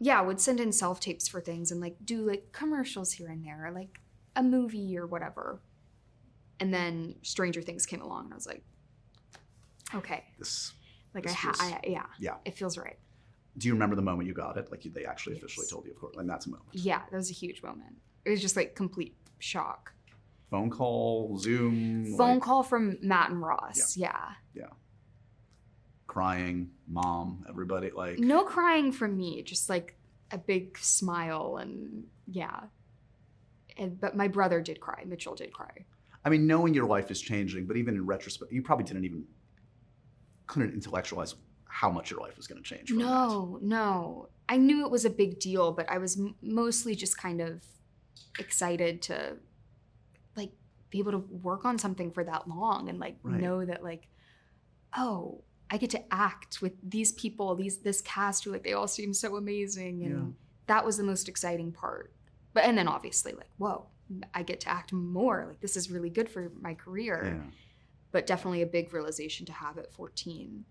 yeah, would send in self-tapes for things and like do like commercials here and there, like a movie or whatever. And then Stranger Things came along and I was like, okay. Yeah, it feels right. Do you remember the moment you got it? Like they actually officially told you, of course, and that's a moment. Yeah, that was a huge moment. It was just like complete shock. Phone call, Zoom? Phone call from Matt and Ross, yeah. Crying, mom, everybody, like... No crying from me, just like a big smile and yeah. But my brother did cry, Mitchell did cry. I mean, knowing your life is changing, but even in retrospect, you probably couldn't intellectualize how much your life was going to change from that. No. I knew it was a big deal, but I was mostly just kind of excited to like be able to work on something for that long and like know that like, oh, I get to act with these people, this cast who like they all seem so amazing, and that was the most exciting part. But and then obviously like, whoa, I get to act more. Like this is really good for my career. Yeah. But definitely a big realization to have at 14.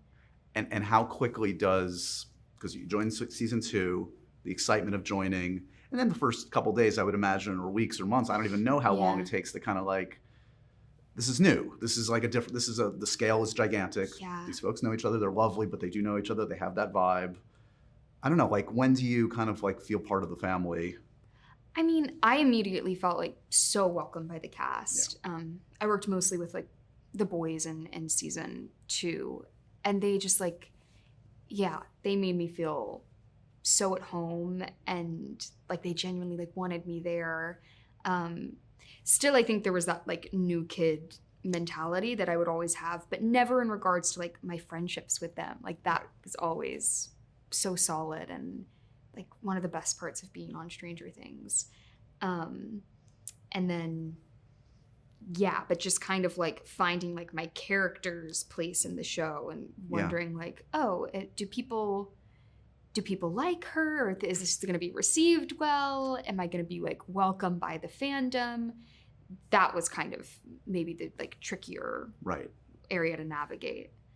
And how quickly does, because you joined season 2, the excitement of joining, and then the first couple days I would imagine, or weeks or months, I don't even know how long it takes to kind of like, this is new. This is like the scale is gigantic. Yeah. These folks know each other. They're lovely, but they do know each other. They have that vibe. I don't know, like when do you kind of like feel part of the family? I mean, I immediately felt like so welcomed by the cast. Yeah. I worked mostly with like the boys in season 2, and they just like, they made me feel so at home, and like they genuinely like wanted me there. Still, I think there was that like new kid mentality that I would always have, but never in regards to like my friendships with them. Like that was always so solid and like one of the best parts of being on Stranger Things. And then, but just kind of like finding like my character's place in the show and wondering like, oh, do people like her? Or is this going to be received well? Am I going to be like welcomed by the fandom? That was kind of maybe the like trickier area to navigate.